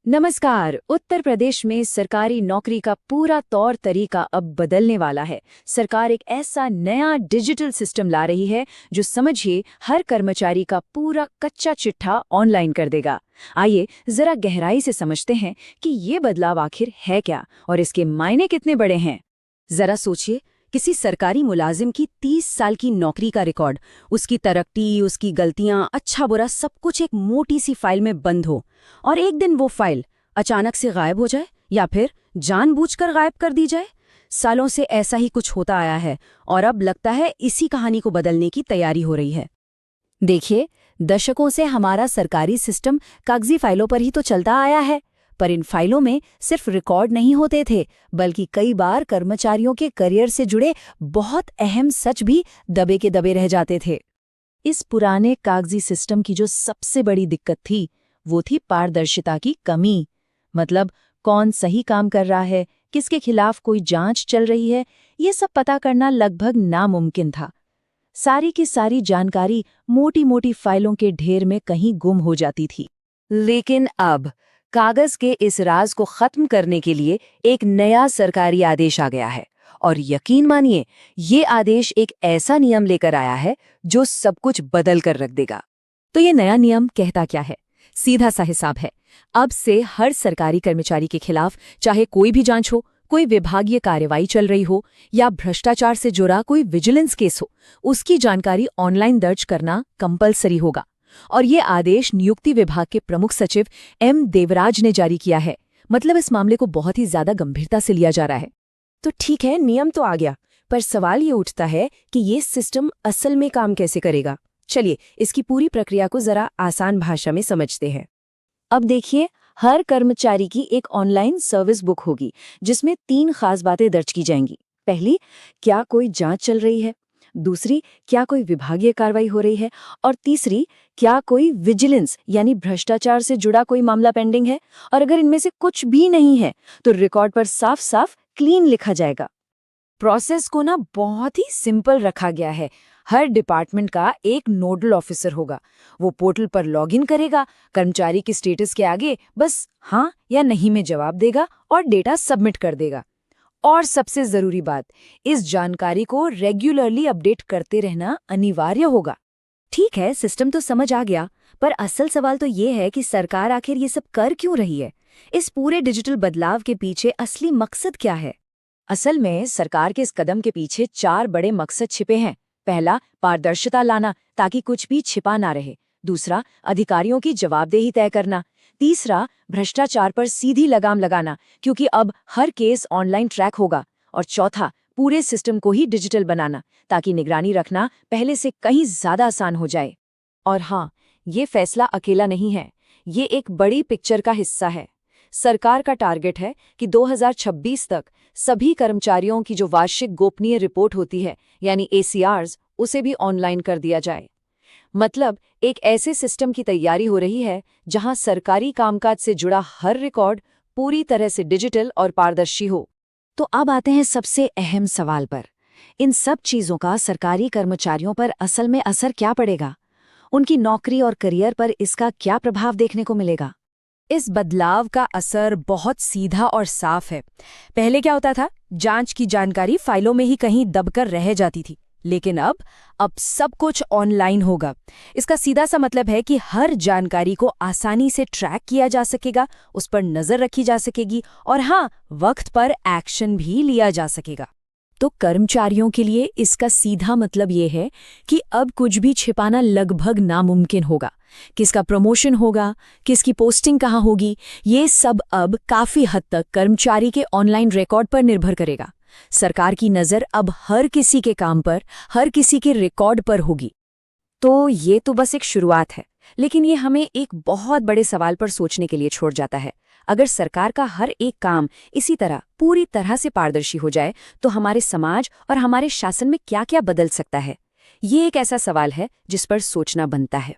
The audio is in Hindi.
नमस्कार। उत्तर प्रदेश में सरकारी नौकरी का पूरा तौर तरीका अब बदलने वाला है। सरकार एक ऐसा नया डिजिटल सिस्टम ला रही है जो समझिए हर कर्मचारी का पूरा कच्चा चिट्ठा ऑनलाइन कर देगा। आइए जरा गहराई से समझते हैं कि ये बदलाव आखिर है क्या और इसके मायने कितने बड़े हैं। जरा सोचिए, किसी सरकारी मुलाजिम की 30 साल की नौकरी का रिकॉर्ड, उसकी तरक्की, उसकी गलतियां, अच्छा बुरा सब कुछ एक मोटी सी फाइल में बंद हो और एक दिन वो फाइल अचानक से गायब हो जाए या फिर जानबूझकर गायब कर दी जाए। सालों से ऐसा ही कुछ होता आया है और अब लगता है इसी कहानी को बदलने की तैयारी हो रही है। देखिए, दशकों से हमारा सरकारी सिस्टम कागजी फाइलों पर ही तो चलता आया है, पर इन फाइलों में सिर्फ रिकॉर्ड नहीं होते थे, बल्कि कई बार कर्मचारियों के करियर से जुड़े बहुत अहम सच भी दबे के दबे रह जाते थे। इस पुराने कागजी सिस्टम की जो सबसे बड़ी दिक्कत थी, वो थी पारदर्शिता की कमी। मतलब कौन सही काम कर रहा है, किसके खिलाफ कोई जांच चल रही है, ये सब पता करना लगभग नामुमकिन था। सारी की सारी जानकारी मोटी मोटी फाइलों के ढेर में कहीं गुम हो जाती थी। लेकिन अब कागज के इस राज को खत्म करने के लिए एक नया सरकारी आदेश आ गया है और यकीन मानिए, ये आदेश एक ऐसा नियम लेकर आया है जो सब कुछ बदल कर रख देगा। तो ये नया नियम कहता क्या है? सीधा सा हिसाब है। अब से हर सरकारी कर्मचारी के खिलाफ, चाहे कोई भी जांच हो, कोई विभागीय कार्रवाई चल रही हो या भ्रष्टाचार से जुड़ा कोई विजिलेंस केस हो, उसकी जानकारी ऑनलाइन दर्ज करना कंपलसरी होगा। और ये आदेश नियुक्ति विभाग के प्रमुख सचिव एम देवराज ने जारी किया है। मतलब इस मामले को बहुत ही ज्यादा गंभीरता से लिया जा रहा है। तो ठीक है, नियम तो आ गया, पर सवाल ये उठता है कि ये सिस्टम असल में काम कैसे करेगा। चलिए इसकी पूरी प्रक्रिया को जरा आसान भाषा में समझते हैं। अब देखिए, हर कर्मचारी की एक ऑनलाइन सर्विस बुक होगी जिसमें 3 खास बातें दर्ज की जाएंगी। पहली, क्या कोई जांच चल रही है। दूसरी, क्या कोई विभागीय कार्रवाई हो रही है। और तीसरी, क्या कोई विजिलेंस यानी भ्रष्टाचार से जुड़ा कोई मामला पेंडिंग है। और अगर इनमें से कुछ भी नहीं है तो रिकॉर्ड पर साफ साफ क्लीन लिखा जाएगा। प्रोसेस को ना बहुत ही सिंपल रखा गया है। हर डिपार्टमेंट का एक नोडल ऑफिसर होगा। वो पोर्टल पर लॉगिन करेगा, कर्मचारी की स्टेटस के आगे बस हाँ या नहीं में जवाब देगा और डेटा सबमिट कर देगा। और सबसे जरूरी बात, इस जानकारी को रेगुलरली अपडेट करते रहना अनिवार्य होगा। ठीक है, सिस्टम तो समझ आ गया, पर असल सवाल तो ये है कि सरकार आखिर ये सब कर क्यों रही है? इस पूरे डिजिटल बदलाव के पीछे असली मकसद क्या है? असल में सरकार के इस कदम के पीछे 4 बड़े मकसद छिपे हैं। पहला, पारदर्शिता लाना ताकि कुछ भी छिपा ना रहे। दूसरा, अधिकारियों की जवाबदेही तय करना। तीसरा, भ्रष्टाचार पर सीधी लगाम लगाना, क्योंकि अब हर केस ऑनलाइन ट्रैक होगा। और चौथा, पूरे सिस्टम को ही डिजिटल बनाना ताकि निगरानी रखना पहले से कहीं ज्यादा आसान हो जाए। और हाँ, ये फैसला अकेला नहीं है, ये एक बड़ी पिक्चर का हिस्सा है। सरकार का टारगेट है कि 2026 तक सभी कर्मचारियों की जो वार्षिक गोपनीय रिपोर्ट होती है यानी ACRs, उसे भी ऑनलाइन कर दिया जाए। मतलब एक ऐसे सिस्टम की तैयारी हो रही है जहां सरकारी कामकाज से जुड़ा हर रिकॉर्ड पूरी तरह से डिजिटल और पारदर्शी हो। तो अब आते हैं सबसे अहम सवाल पर। इन सब चीजों का सरकारी कर्मचारियों पर असल में असर क्या पड़ेगा? उनकी नौकरी और करियर पर इसका क्या प्रभाव देखने को मिलेगा? इस बदलाव का असर बहुत सीधा और साफ है। पहले क्या होता था? जांच की जानकारी फाइलों में ही कहीं दबकर रह जाती थी, लेकिन अब सब कुछ ऑनलाइन होगा। इसका सीधा सा मतलब है कि हर जानकारी को आसानी से ट्रैक किया जा सकेगा, उस पर नजर रखी जा सकेगी और हाँ, वक्त पर एक्शन भी लिया जा सकेगा। तो कर्मचारियों के लिए इसका सीधा मतलब ये है कि अब कुछ भी छिपाना लगभग नामुमकिन होगा। किसका प्रमोशन होगा, किसकी पोस्टिंग कहाँ होगी, ये सब अब काफी हद तक कर्मचारी के ऑनलाइन रिकॉर्ड पर निर्भर करेगा। सरकार की नज़र अब हर किसी के काम पर, हर किसी के रिकॉर्ड पर होगी। तो ये तो बस एक शुरुआत है, लेकिन ये हमें एक बहुत बड़े सवाल पर सोचने के लिए छोड़ जाता है। अगर सरकार का हर एक काम इसी तरह पूरी तरह से पारदर्शी हो जाए तो हमारे समाज और हमारे शासन में क्या क्या बदल सकता है? ये एक ऐसा सवाल है जिस पर सोचना बनता है।